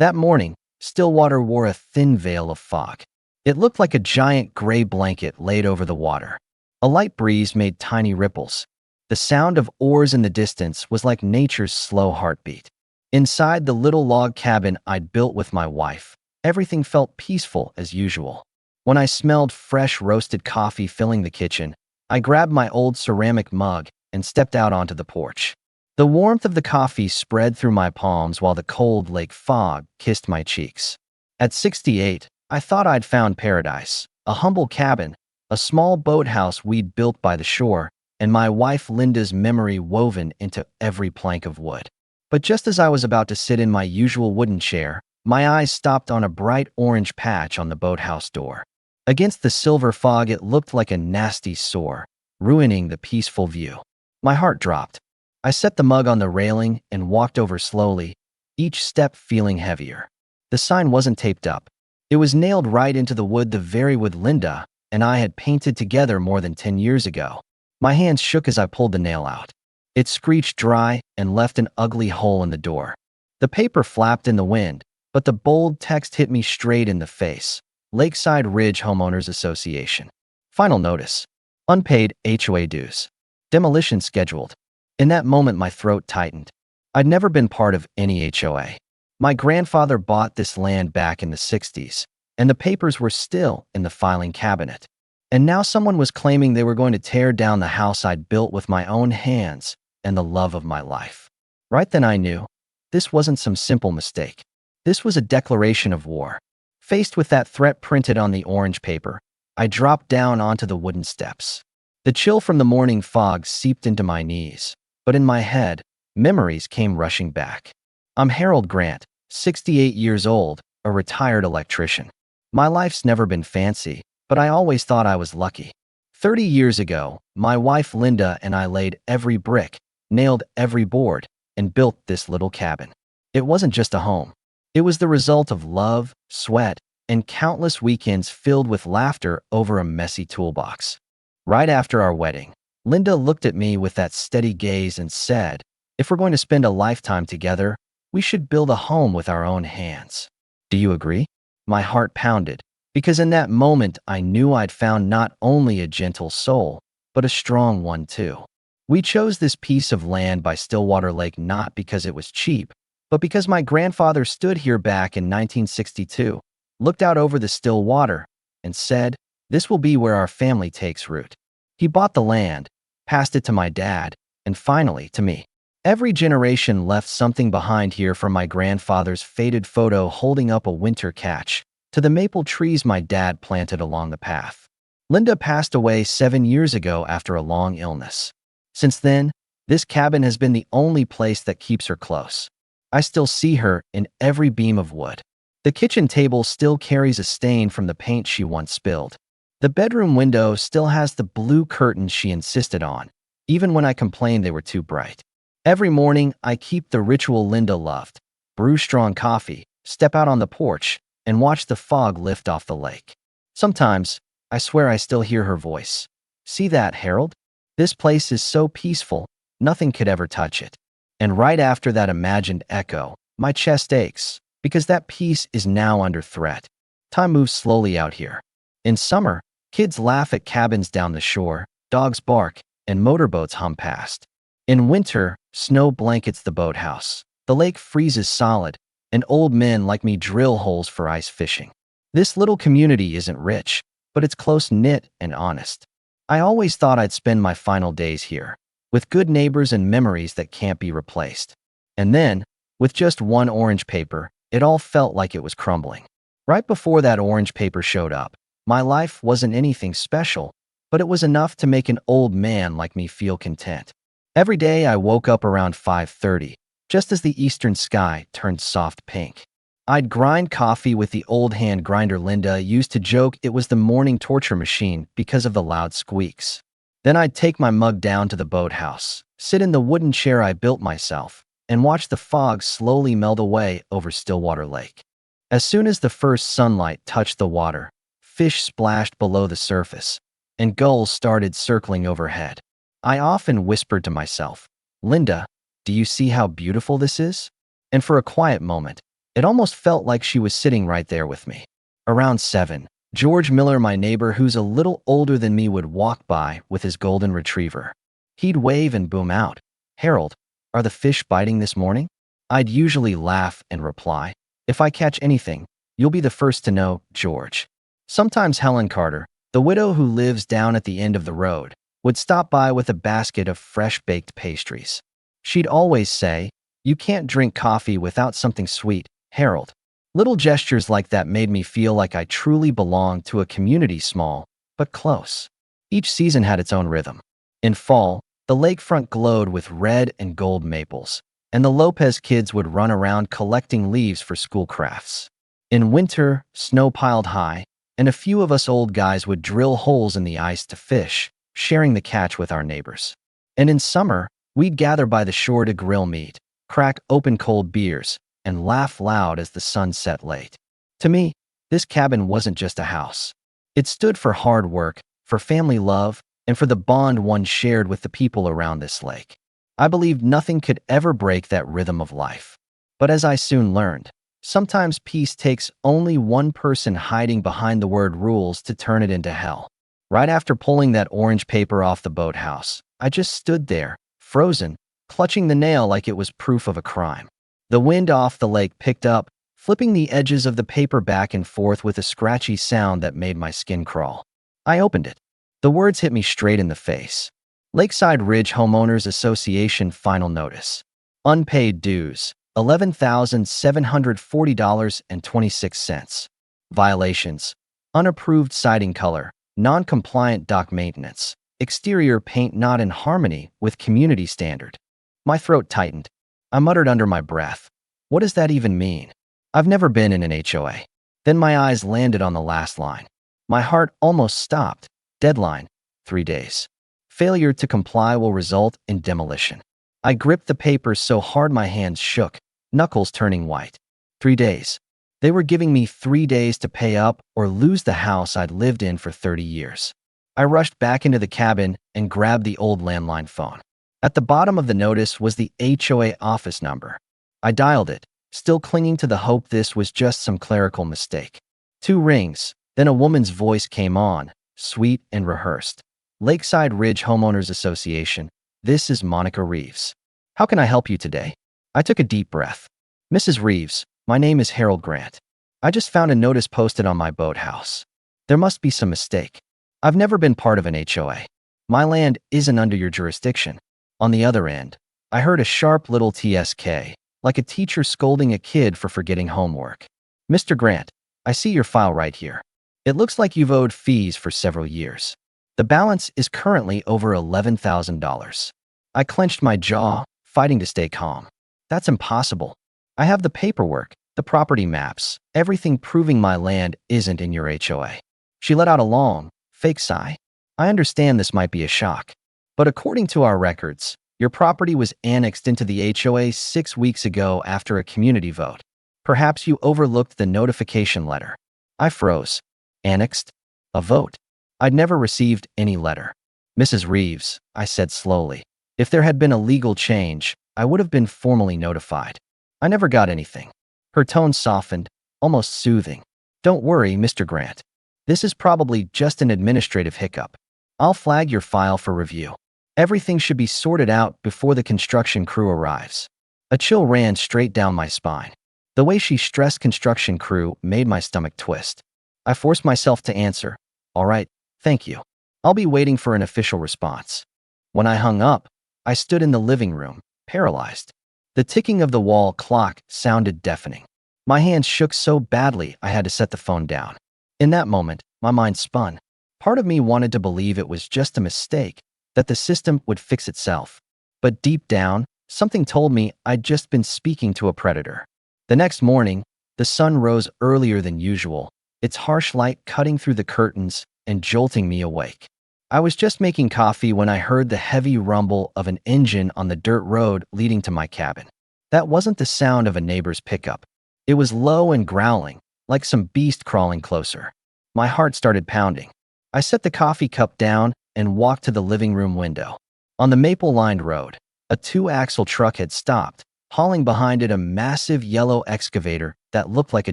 That morning, Stillwater wore a thin veil of fog. It looked like a giant gray blanket laid over the water. A light breeze made tiny ripples. The sound of oars in the distance was like nature's slow heartbeat. Inside the little log cabin I'd built with my wife, everything felt peaceful as usual. When I smelled fresh roasted coffee filling the kitchen, I grabbed my old ceramic mug and stepped out onto the porch. The warmth of the coffee spread through my palms while the cold lake fog kissed my cheeks. At 68, I thought I'd found paradise, a humble cabin, a small boathouse we'd built by the shore, and my wife Linda's memory woven into every plank of wood. But just as I was about to sit in my usual wooden chair, my eyes stopped on a bright orange patch on the boathouse door. Against the silver fog, it looked like a nasty sore, ruining the peaceful view. My heart dropped. I set the mug on the railing and walked over slowly, each step feeling heavier. The sign wasn't taped up. It was nailed right into the wood, the very wood Linda and I had painted together more than 10 years ago. My hands shook as I pulled the nail out. It screeched dry and left an ugly hole in the door. The paper flapped in the wind, but the bold text hit me straight in the face. Lakeside Ridge Homeowners Association. Final notice. Unpaid HOA dues. Demolition scheduled. In that moment, my throat tightened. I'd never been part of any HOA. My grandfather bought this land back in the 60s, and the papers were still in the filing cabinet. And now someone was claiming they were going to tear down the house I'd built with my own hands and the love of my life. Right then I knew this wasn't some simple mistake. This was a declaration of war. Faced with that threat printed on the orange paper, I dropped down onto the wooden steps. The chill from the morning fog seeped into my knees, but in my head, memories came rushing back. I'm Harold Grant, 68 years old, a retired electrician. My life's never been fancy, but I always thought I was lucky. 30 years ago, my wife Linda and I laid every brick, nailed every board, and built this little cabin. It wasn't just a home. It was the result of love, sweat, and countless weekends filled with laughter over a messy toolbox. Right after our wedding, Linda looked at me with that steady gaze and said, "If we're going to spend a lifetime together, we should build a home with our own hands. Do you agree?" My heart pounded, because in that moment I knew I'd found not only a gentle soul, but a strong one too. We chose this piece of land by Stillwater Lake not because it was cheap, but because my grandfather stood here back in 1962, looked out over the still water, and said, "This will be where our family takes root." He bought the land, passed it to my dad, and finally to me. Every generation left something behind here, from my grandfather's faded photo holding up a winter catch to the maple trees my dad planted along the path. Linda passed away 7 years ago after a long illness. Since then, this cabin has been the only place that keeps her close. I still see her in every beam of wood. The kitchen table still carries a stain from the paint she once spilled. The bedroom window still has the blue curtains she insisted on, even when I complained they were too bright. Every morning, I keep the ritual Linda loved: brew strong coffee, step out on the porch, and watch the fog lift off the lake. Sometimes, I swear I still hear her voice. "See that, Harold? This place is so peaceful, nothing could ever touch it." And right after that imagined echo, my chest aches, because that peace is now under threat. Time moves slowly out here. In summer, kids laugh at cabins down the shore, dogs bark, and motorboats hum past. In winter, snow blankets the boathouse. The lake freezes solid, and old men like me drill holes for ice fishing. This little community isn't rich, but it's close-knit and honest. I always thought I'd spend my final days here, with good neighbors and memories that can't be replaced. And then, with just one orange paper, it all felt like it was crumbling. Right before that orange paper showed up, my life wasn't anything special, but it was enough to make an old man like me feel content. Every day I woke up around 5:30, just as the eastern sky turned soft pink. I'd grind coffee with the old hand grinder Linda used to joke it was the morning torture machine because of the loud squeaks. Then I'd take my mug down to the boathouse, sit in the wooden chair I built myself, and watch the fog slowly melt away over Stillwater Lake. As soon as the first sunlight touched the water, fish splashed below the surface, and gulls started circling overhead. I often whispered to myself, "Linda, do you see how beautiful this is?" And for a quiet moment, It almost felt like she was sitting right there with me. Around 7, George Miller, my neighbor who's a little older than me, would walk by with his golden retriever. He'd wave and boom out, "Harold, are the fish biting this morning?" I'd usually laugh and reply, "If I catch anything, you'll be the first to know, George." Sometimes Helen Carter, the widow who lives down at the end of the road, would stop by with a basket of fresh-baked pastries. She'd always say, "You can't drink coffee without something sweet, Harold." Little gestures like that made me feel like I truly belonged to a community small, but close. Each season had its own rhythm. In fall, the lakefront glowed with red and gold maples, and the Lopez kids would run around collecting leaves for school crafts. In winter, snow piled high, and a few of us old guys would drill holes in the ice to fish, sharing the catch with our neighbors. And in summer, we'd gather by the shore to grill meat, crack open cold beers, and laugh loud as the sun set late. To me, this cabin wasn't just a house. It stood for hard work, for family love, and for the bond one shared with the people around this lake. I believed nothing could ever break that rhythm of life. But as I soon learned, sometimes peace takes only one person hiding behind the word rules to turn it into hell. Right after pulling that orange paper off the boathouse, I just stood there, frozen, clutching the nail like it was proof of a crime. The wind off the lake picked up, flipping the edges of the paper back and forth with a scratchy sound that made my skin crawl. I opened it. The words hit me straight in the face. Lakeside Ridge Homeowners Association final notice. Unpaid dues, $11,740.26. Violations: unapproved siding color, non-compliant dock maintenance, exterior paint not in harmony with community standard. My throat tightened. I muttered under my breath, "What does that even mean? I've never been in an HOA." Then my eyes landed on the last line. My heart almost stopped. Deadline: 3 days. Failure to comply will result in demolition. I gripped the papers so hard my hands shook, knuckles turning white. 3 days. They were giving me 3 days to pay up or lose the house I'd lived in for 30 years. I rushed back into the cabin and grabbed the old landline phone. At the bottom of the notice was the HOA office number. I dialed it, still clinging to the hope this was just some clerical mistake. 2 rings, then a woman's voice came on, sweet and rehearsed. "Lakeside Ridge Homeowners Association, this is Monica Reeves. How can I help you today?" I took a deep breath. "Mrs. Reeves, my name is Harold Grant. I just found a notice posted on my boathouse. There must be some mistake. I've never been part of an HOA. My land isn't under your jurisdiction." On the other end, I heard a sharp little TSK, like a teacher scolding a kid for forgetting homework. "Mr. Grant, I see your file right here. It looks like you've owed fees for several years. The balance is currently over $11,000. I clenched my jaw, fighting to stay calm. "That's impossible. I have the paperwork, the property maps, everything proving my land isn't in your HOA." She let out a long, fake sigh. "I understand this might be a shock, but according to our records, your property was annexed into the HOA 6 weeks ago after a community vote. Perhaps you overlooked the notification letter." I froze. Annexed? A vote? I'd never received any letter. "Mrs. Reeves," I said slowly, "if there had been a legal change, I would have been formally notified. I never got anything." Her tone softened, almost soothing. "Don't worry, Mr. Grant. This is probably just an administrative hiccup. I'll flag your file for review. Everything should be sorted out before the construction crew arrives." A chill ran straight down my spine. The way she stressed construction crew made my stomach twist. I forced myself to answer, "All right, thank you. I'll be waiting for an official response." When I hung up, I stood in the living room, paralyzed. The ticking of the wall clock sounded deafening. My hands shook so badly I had to set the phone down. In that moment, my mind spun. Part of me wanted to believe it was just a mistake, that the system would fix itself. But deep down, something told me I'd just been speaking to a predator. The next morning, the sun rose earlier than usual, its harsh light cutting through the curtains and jolting me awake. I was just making coffee when I heard the heavy rumble of an engine on the dirt road leading to my cabin. That wasn't the sound of a neighbor's pickup. It was low and growling, like some beast crawling closer. My heart started pounding. I set the coffee cup down and walked to the living room window. On the maple-lined road, a 2-axle truck had stopped, hauling behind it a massive yellow excavator that looked like a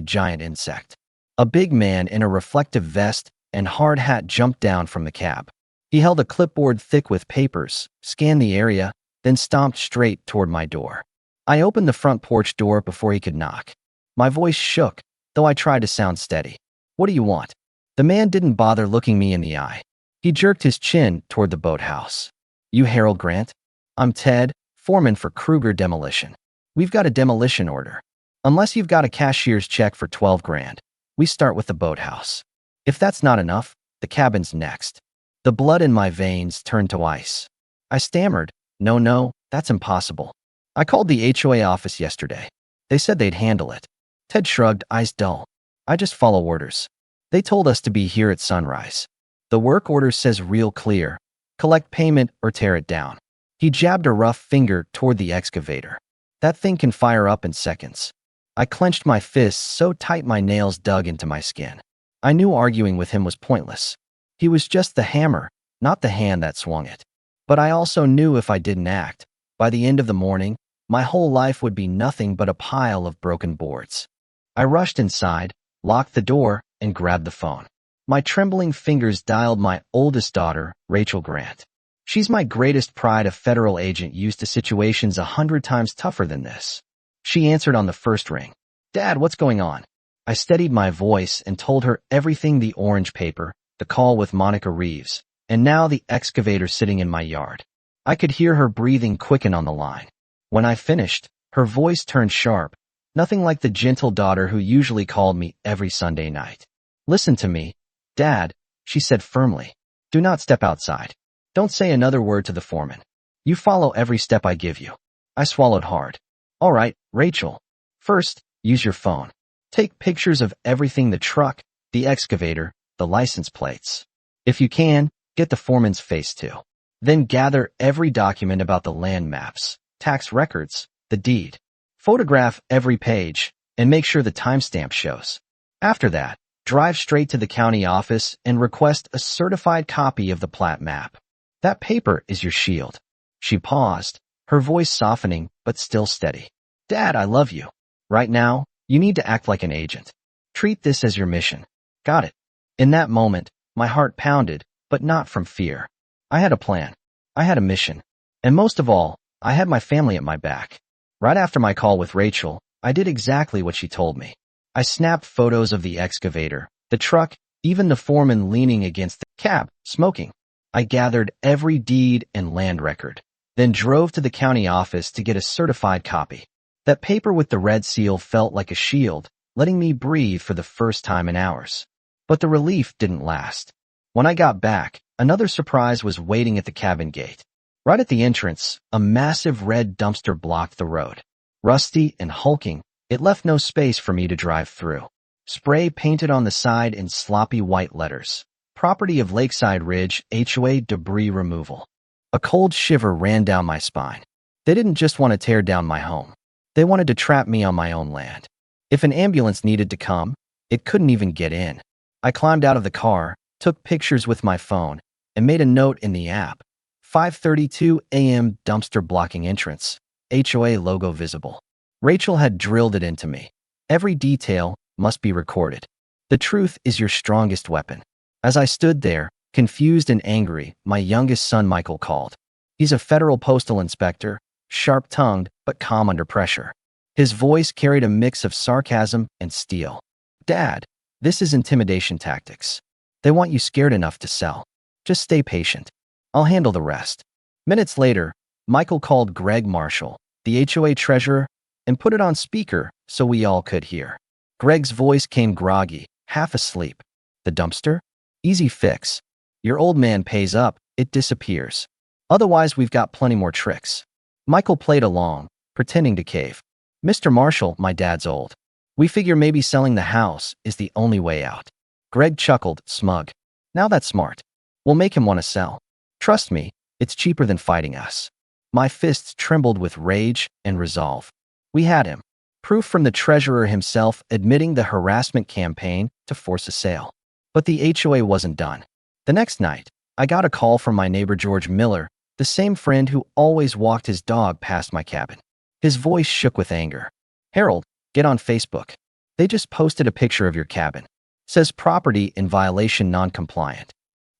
giant insect. A big man in a reflective vest and hard hat jumped down from the cab. He held a clipboard thick with papers, scanned the area, then stomped straight toward my door. I opened the front porch door before he could knock. My voice shook, though I tried to sound steady. "What do you want?" The man didn't bother looking me in the eye. He jerked his chin toward the boathouse. "You Harold Grant? I'm Ted, foreman for Kruger Demolition. We've got a demolition order. Unless you've got a cashier's check for 12 grand, we start with the boathouse. If that's not enough, the cabin's next." The blood in my veins turned to ice. I stammered, No, that's impossible. I called the HOA office yesterday. They said they'd handle it." Ted shrugged, eyes dull. "I just follow orders. They told us to be here at sunrise. The work order says real clear, collect payment or tear it down." He jabbed a rough finger toward the excavator. "That thing can fire up in seconds." I clenched my fists so tight my nails dug into my skin. I knew arguing with him was pointless. He was just the hammer, not the hand that swung it. But I also knew if I didn't act, by the end of the morning, my whole life would be nothing but a pile of broken boards. I rushed inside, locked the door, and grabbed the phone. My trembling fingers dialed my oldest daughter, Rachel Grant. She's my greatest pride, a federal agent used to situations 100 times tougher than this. She answered on the first ring. "Dad, what's going on?" I steadied my voice and told her everything: the orange paper, the call with Monica Reeves, and now the excavator sitting in my yard. I could hear her breathing quicken on the line. When I finished, her voice turned sharp, nothing like the gentle daughter who usually called me every Sunday night. "Listen to me, Dad," she said firmly. "Do not step outside. Don't say another word to the foreman. You follow every step I give you." I swallowed hard. "All right, Rachel. First, use your phone. Take pictures of everything: the truck, the excavator, the license plates. If you can, get the foreman's face too. Then gather every document about the land maps, tax records, the deed. Photograph every page, and make sure the timestamp shows. After that, drive straight to the county office and request a certified copy of the plat map. That paper is your shield." She paused, her voice softening but still steady. "Dad, I love you. Right now, you need to act like an agent. Treat this as your mission. Got it?" In that moment, my heart pounded, but not from fear. I had a plan. I had a mission. And most of all, I had my family at my back. Right after my call with Rachel, I did exactly what she told me. I snapped photos of the excavator, the truck, even the foreman leaning against the cab, smoking. I gathered every deed and land record, then drove to the county office to get a certified copy. That paper with the red seal felt like a shield, letting me breathe for the first time in hours. But the relief didn't last. When I got back, another surprise was waiting at the cabin gate. Right at the entrance, a massive red dumpster blocked the road. Rusty and hulking, it left no space for me to drive through. Spray painted on the side in sloppy white letters: "Property of Lakeside Ridge, HOA debris removal." A cold shiver ran down my spine. They didn't just want to tear down my home. They wanted to trap me on my own land. If an ambulance needed to come, it couldn't even get in. I climbed out of the car, took pictures with my phone, and made a note in the app. 5:32 a.m. dumpster blocking entrance, HOA logo visible. Rachel had drilled it into me. Every detail must be recorded. The truth is your strongest weapon. As I stood there, confused and angry, my youngest son Michael called. He's a federal postal inspector, sharp-tongued but calm under pressure. His voice carried a mix of sarcasm and steel. "Dad, this is intimidation tactics. They want you scared enough to sell. Just stay patient. I'll handle the rest." Minutes later, Michael called Greg Marshall, the HOA treasurer, and put it on speaker so we all could hear. Greg's voice came groggy, half asleep. "The dumpster? Easy fix. Your old man pays up, it disappears. Otherwise, we've got plenty more tricks." Michael played along, pretending to cave. "Mr. Marshall, my dad's old. We figure maybe selling the house is the only way out." Greg chuckled, smug. "Now that's smart. We'll make him want to sell. Trust me, it's cheaper than fighting us." My fists trembled with rage and resolve. We had him. Proof from the treasurer himself admitting the harassment campaign to force a sale. But the HOA wasn't done. The next night, I got a call from my neighbor George Miller, the same friend who always walked his dog past my cabin. His voice shook with anger. Harold, get on Facebook. They just posted a picture of your cabin. Says property in violation non-compliant.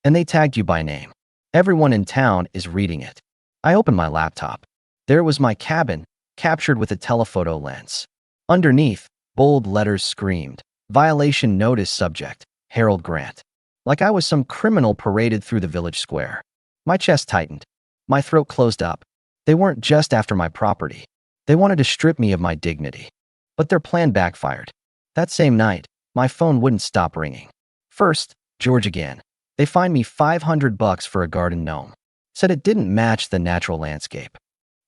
And they tagged you by name. Everyone in town is reading it. I opened my laptop. There was my cabin, captured with a telephoto lens. Underneath, bold letters screamed, "Violation notice subject, Harold Grant." Like I was some criminal paraded through the village square. My chest tightened. My throat closed up. They weren't just after my property. They wanted to strip me of my dignity. But their plan backfired. That same night, my phone wouldn't stop ringing. First, George again. They fined me $500 for a garden gnome. Said it didn't match the natural landscape.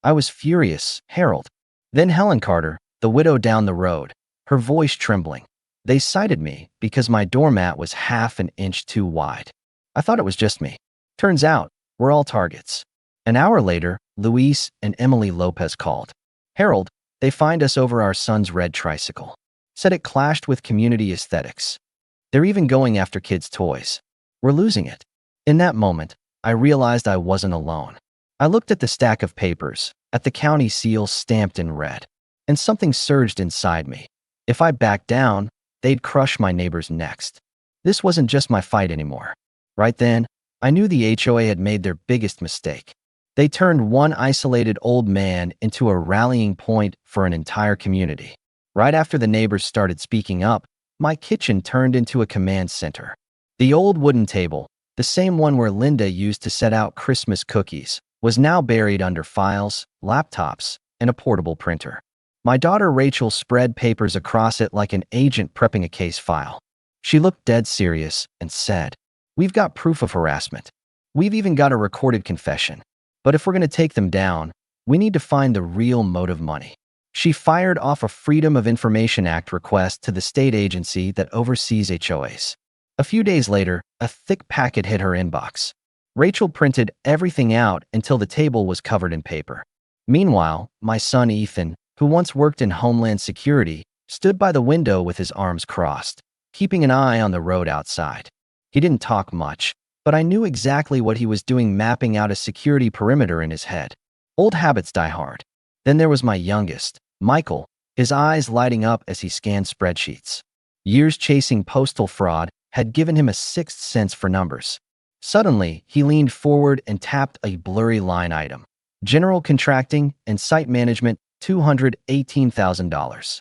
I was furious. Harold. Then Helen Carter, the widow down the road, her voice trembling. They cited me because my doormat was half an inch too wide. I thought it was just me. Turns out, we're all targets. An hour later, Luis and Emily Lopez called. Harold, they fined us over our son's red tricycle. Said it clashed with community aesthetics. They're even going after kids' toys. We're losing it. In that moment, I realized I wasn't alone. I looked at the stack of papers, at the county seal stamped in red, and something surged inside me. If I backed down, they'd crush my neighbors next. This wasn't just my fight anymore. Right then, I knew the HOA had made their biggest mistake. They turned one isolated old man into a rallying point for an entire community. Right after the neighbors started speaking up, my kitchen turned into a command center. The old wooden table, the same one where Linda used to set out Christmas cookies, was now buried under files, laptops, and a portable printer. My daughter Rachel spread papers across it like an agent prepping a case file. She looked dead serious and said, "We've got proof of harassment. We've even got a recorded confession. But if we're going to take them down, we need to find the real motive money." She fired off a Freedom of Information Act request to the state agency that oversees HOAs. A few days later, a thick packet hit her inbox. Rachel printed everything out until the table was covered in paper. Meanwhile, my son Ethan, who once worked in Homeland Security, stood by the window with his arms crossed, keeping an eye on the road outside. He didn't talk much, but I knew exactly what he was doing, mapping out a security perimeter in his head. Old habits die hard. Then there was my youngest, Michael, his eyes lighting up as he scanned spreadsheets. Years chasing postal fraud had given him a sixth sense for numbers. Suddenly, he leaned forward and tapped a blurry line item. General contracting and site management, $218,000.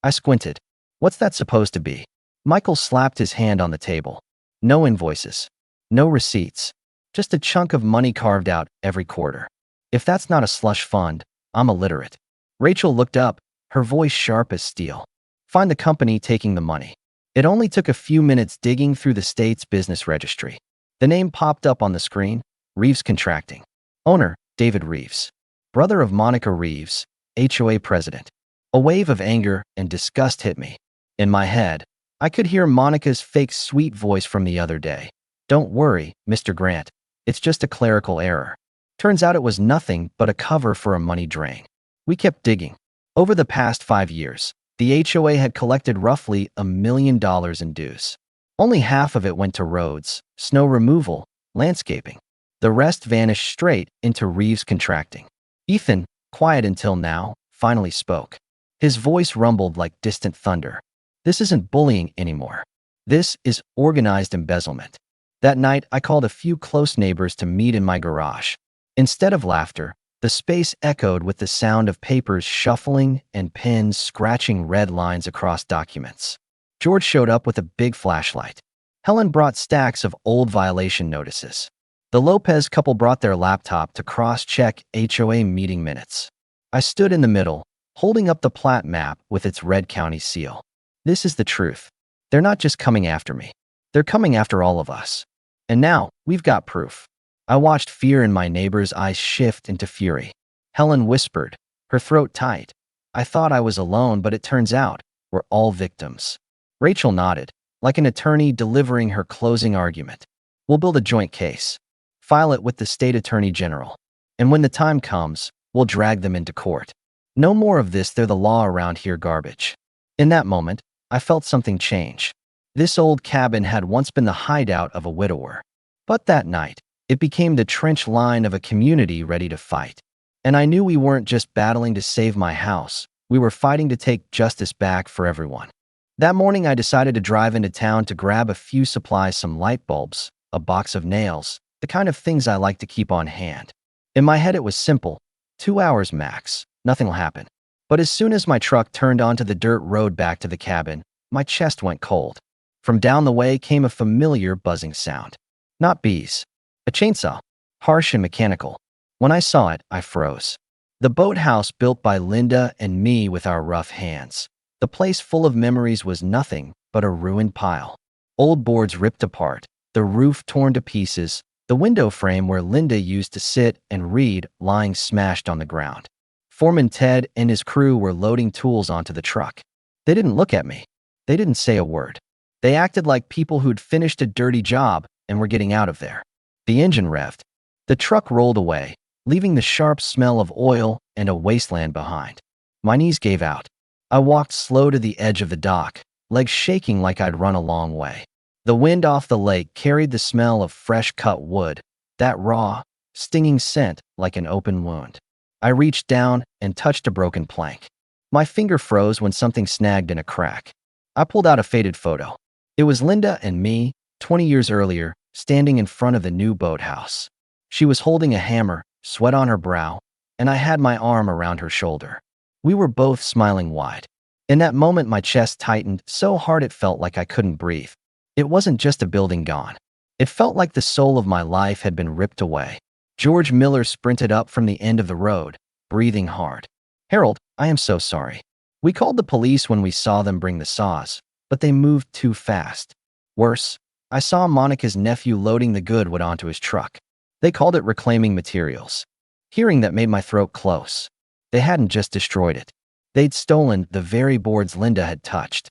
I squinted. What's that supposed to be? Michael slapped his hand on the table. No invoices. No receipts. Just a chunk of money carved out every quarter. If that's not a slush fund, I'm illiterate. Rachel looked up, her voice sharp as steel. Find the company taking the money. It only took a few minutes digging through the state's business registry. The name popped up on the screen, Reeves Contracting. Owner, David Reeves. Brother of Monica Reeves, HOA president. A wave of anger and disgust hit me. In my head, I could hear Monica's fake sweet voice from the other day. Don't worry, Mr. Grant. It's just a clerical error. Turns out it was nothing but a cover for a money drain. We kept digging. Over the past 5 years, the HOA had collected roughly $1 million in dues. Only half of it went to roads, snow removal, landscaping. The rest vanished straight into Reeves Contracting. Ethan, quiet until now, finally spoke. His voice rumbled like distant thunder. This isn't bullying anymore. This is organized embezzlement. That night, I called a few close neighbors to meet in my garage. Instead of laughter, the space echoed with the sound of papers shuffling and pens scratching red lines across documents. George showed up with a big flashlight. Helen brought stacks of old violation notices. The Lopez couple brought their laptop to cross-check HOA meeting minutes. I stood in the middle, holding up the plat map with its red county seal. This is the truth. They're not just coming after me. They're coming after all of us. And now, we've got proof. I watched fear in my neighbor's eyes shift into fury. Helen whispered, her throat tight. I thought I was alone, but it turns out we're all victims. Rachel nodded, like an attorney delivering her closing argument. We'll build a joint case. File it with the state attorney general. And when the time comes, we'll drag them into court. No more of this "they're the law around here" garbage. In that moment, I felt something change. This old cabin had once been the hideout of a widower. But that night, it became the trench line of a community ready to fight. And I knew we weren't just battling to save my house. We were fighting to take justice back for everyone. That morning, I decided to drive into town to grab a few supplies, some light bulbs, a box of nails, the kind of things I like to keep on hand. In my head, it was simple. 2 hours max. Nothing will happen. But as soon as my truck turned onto the dirt road back to the cabin, my chest went cold. From down the way came a familiar buzzing sound. Not bees. A chainsaw. Harsh and mechanical. When I saw it, I froze. The boathouse built by Linda and me with our rough hands. The place full of memories was nothing but a ruined pile. Old boards ripped apart, the roof torn to pieces, the window frame where Linda used to sit and read lying smashed on the ground. Foreman Ted and his crew were loading tools onto the truck. They didn't look at me. They didn't say a word. They acted like people who'd finished a dirty job and were getting out of there. The engine revved. The truck rolled away, leaving the sharp smell of oil and a wasteland behind. My knees gave out. I walked slow to the edge of the dock, legs shaking like I'd run a long way. The wind off the lake carried the smell of fresh cut wood, that raw, stinging scent like an open wound. I reached down and touched a broken plank. My finger froze when something snagged in a crack. I pulled out a faded photo. It was Linda and me, 20 years earlier, standing in front of the new boathouse. She was holding a hammer, sweat on her brow, and I had my arm around her shoulder. We were both smiling wide. In that moment, my chest tightened so hard it felt like I couldn't breathe. It wasn't just a building gone. It felt like the soul of my life had been ripped away. George Miller sprinted up from the end of the road, breathing hard. "Harold, I am so sorry. We called the police when we saw them bring the saws, but they moved too fast. Worse, I saw Monica's nephew loading the goodwood onto his truck. They called it reclaiming materials." Hearing that made my throat close. They hadn't just destroyed it. They'd stolen the very boards Linda had touched.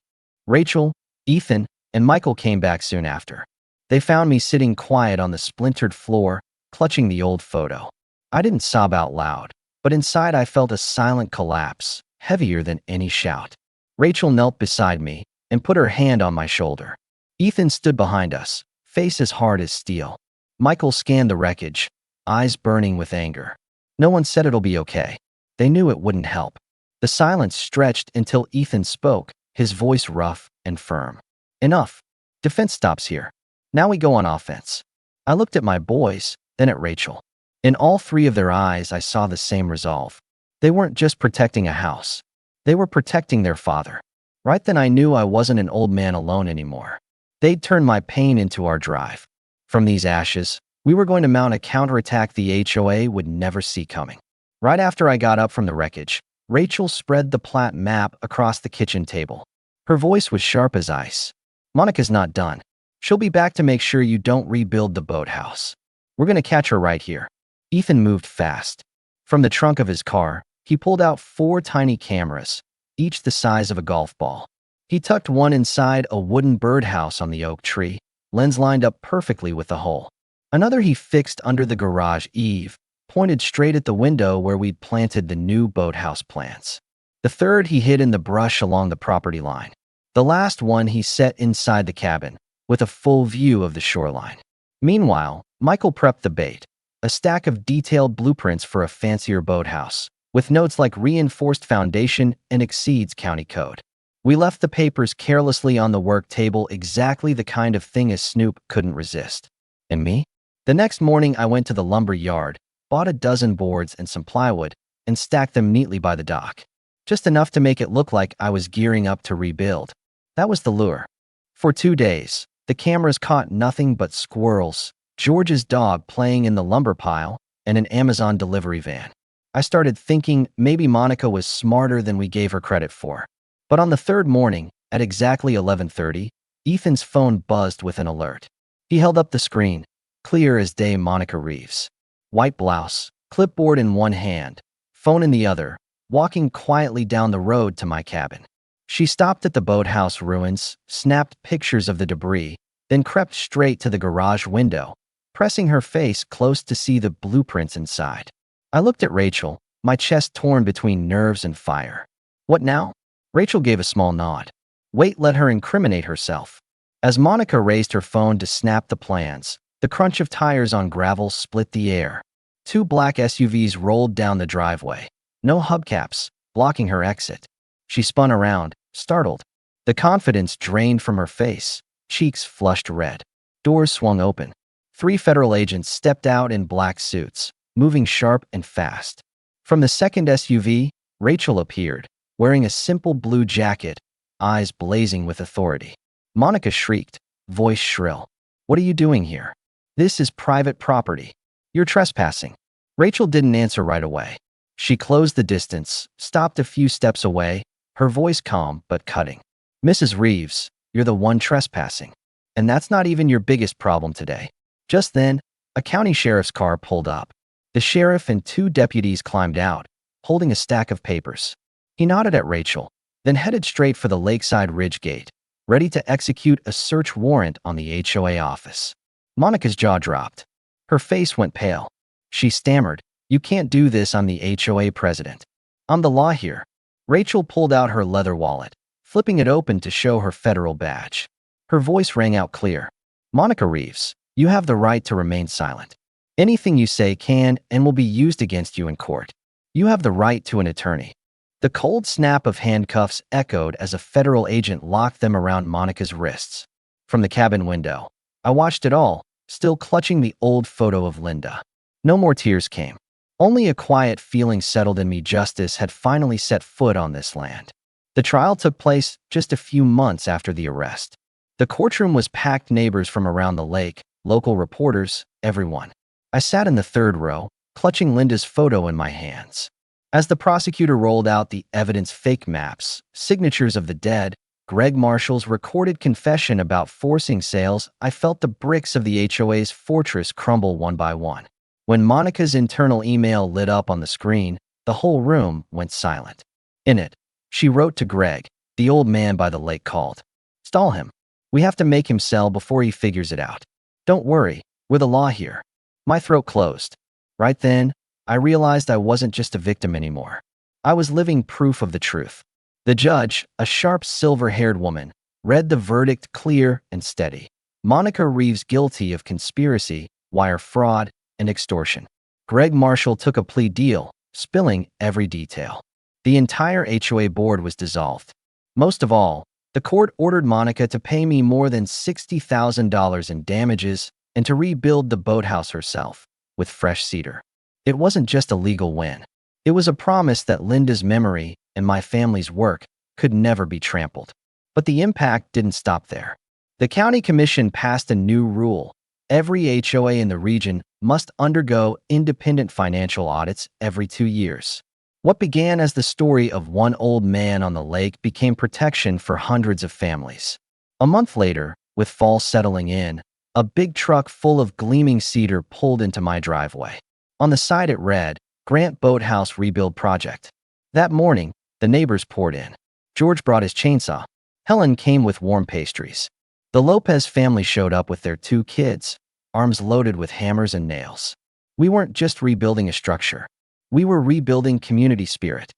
Rachel, Ethan, and Michael came back soon after. They found me sitting quiet on the splintered floor, clutching the old photo. I didn't sob out loud, but inside I felt a silent collapse, heavier than any shout. Rachel knelt beside me and put her hand on my shoulder. Ethan stood behind us, face as hard as steel. Michael scanned the wreckage, eyes burning with anger. No one said it'll be okay. They knew it wouldn't help. The silence stretched until Ethan spoke, his voice rough and firm. "Enough. Defense stops here. Now we go on offense." I looked at my boys, then at Rachel. In all three of their eyes, I saw the same resolve. They weren't just protecting a house. They were protecting their father. Right then I knew I wasn't an old man alone anymore. They'd turned my pain into our drive. From these ashes, we were going to mount a counterattack the HOA would never see coming. Right after I got up from the wreckage, Rachel spread the plat map across the kitchen table. Her voice was sharp as ice. "Monica's not done. She'll be back to make sure you don't rebuild the boathouse. We're going to catch her right here." Ethan moved fast. From the trunk of his car, he pulled out 4 tiny cameras, each the size of a golf ball. He tucked one inside a wooden birdhouse on the oak tree, lens lined up perfectly with the hole. Another he fixed under the garage eave, pointed straight at the window where we'd planted the new boathouse plants. The third he hid in the brush along the property line. The last one he set inside the cabin, with a full view of the shoreline. Meanwhile, Michael prepped the bait, a stack of detailed blueprints for a fancier boathouse, with notes like reinforced foundation and exceeds county code. We left the papers carelessly on the work table, exactly the kind of thing a snoop couldn't resist. And me? The next morning, I went to the lumber yard, bought a dozen boards and some plywood, and stacked them neatly by the dock. Just enough to make it look like I was gearing up to rebuild. That was the lure. For 2 days, the cameras caught nothing but squirrels, George's dog playing in the lumber pile, and an Amazon delivery van. I started thinking maybe Monica was smarter than we gave her credit for. But on the third morning, at exactly 11:30, Ethan's phone buzzed with an alert. He held up the screen, clear as day. Monica Reeves. White blouse, clipboard in one hand, phone in the other, walking quietly down the road to my cabin. She stopped at the boathouse ruins, snapped pictures of the debris, then crept straight to the garage window, pressing her face close to see the blueprints inside. I looked at Rachel, my chest torn between nerves and fire. "What now?" Rachel gave a small nod. "Wait, let her incriminate herself." As Monica raised her phone to snap the plans, the crunch of tires on gravel split the air. Two black SUVs rolled down the driveway. No hubcaps, blocking her exit. She spun around, startled. The confidence drained from her face, cheeks flushed red. Doors swung open. Three federal agents stepped out in black suits, moving sharp and fast. From the second SUV, Rachel appeared, wearing a simple blue jacket, eyes blazing with authority. Monica shrieked, voice shrill. "What are you doing here? This is private property. You're trespassing." Rachel didn't answer right away. She closed the distance, stopped a few steps away, her voice calm but cutting. "Mrs. Reeves, you're the one trespassing. And that's not even your biggest problem today." Just then, a county sheriff's car pulled up. The sheriff and two deputies climbed out, holding a stack of papers. He nodded at Rachel, then headed straight for the Lakeside Ridge gate, ready to execute a search warrant on the HOA office. Monica's jaw dropped. Her face went pale. She stammered, "You can't do this, I'm the HOA president. I'm the law here." Rachel pulled out her leather wallet, flipping it open to show her federal badge. Her voice rang out clear. "Monica Reeves, you have the right to remain silent. Anything you say can and will be used against you in court. You have the right to an attorney." The cold snap of handcuffs echoed as a federal agent locked them around Monica's wrists. From the cabin window, I watched it all, still clutching the old photo of Linda. No more tears came. Only a quiet feeling settled in me. Justice had finally set foot on this land. The trial took place just a few months after the arrest. The courtroom was packed, neighbors from around the lake, local reporters, everyone. I sat in the third row, clutching Linda's photo in my hands. As the prosecutor rolled out the evidence, fake maps, signatures of the dead, Greg Marshall's recorded confession about forcing sales, I felt the bricks of the HOA's fortress crumble one by one. When Monica's internal email lit up on the screen, the whole room went silent. In it, she wrote to Greg, "The old man by the lake called. Stall him. We have to make him sell before he figures it out. Don't worry, we're the law here." My throat closed. Right then, I realized I wasn't just a victim anymore. I was living proof of the truth. The judge, a sharp silver-haired woman, read the verdict clear and steady. Monica Reeves guilty of conspiracy, wire fraud, and extortion. Greg Marshall took a plea deal, spilling every detail. The entire HOA board was dissolved. Most of all, the court ordered Monica to pay me more than $60,000 in damages and to rebuild the boathouse herself, with fresh cedar. It wasn't just a legal win. It was a promise that Linda's memory and my family's work could never be trampled. But the impact didn't stop there. The county commission passed a new rule. Every HOA in the region must undergo independent financial audits every 2 years. What began as the story of one old man on the lake became protection for hundreds of families. A month later, with fall settling in, a big truck full of gleaming cedar pulled into my driveway. On the side it read, "Grant Boathouse Rebuild Project." That morning, the neighbors poured in. George brought his chainsaw. Helen came with warm pastries. The Lopez family showed up with their 2 kids, arms loaded with hammers and nails. We weren't just rebuilding a structure. We were rebuilding community spirit.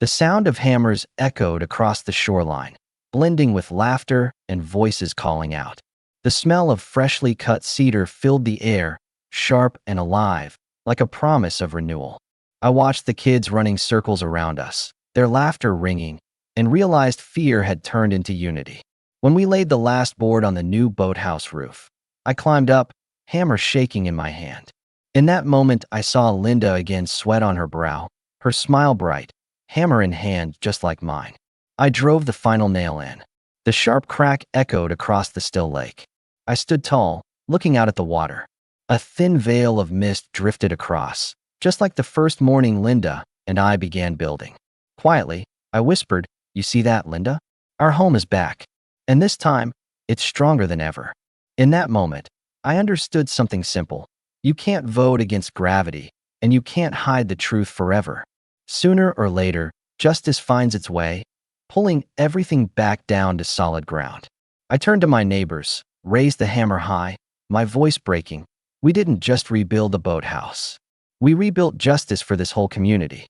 The sound of hammers echoed across the shoreline, blending with laughter and voices calling out. The smell of freshly cut cedar filled the air, sharp and alive, like a promise of renewal. I watched the kids running circles around us, their laughter ringing, and realized fear had turned into unity. When we laid the last board on the new boathouse roof, I climbed up, hammer shaking in my hand. In that moment, I saw Linda again, sweat on her brow, her smile bright, hammer in hand just like mine. I drove the final nail in. The sharp crack echoed across the still lake. I stood tall, looking out at the water. A thin veil of mist drifted across, just like the first morning Linda and I began building. Quietly, I whispered, "You see that, Linda? Our home is back. And this time, it's stronger than ever." In that moment, I understood something simple. You can't vote against gravity, and you can't hide the truth forever. Sooner or later, justice finds its way, pulling everything back down to solid ground. I turned to my neighbors, raised the hammer high, my voice breaking. We didn't just rebuild the boathouse. We rebuilt justice for this whole community.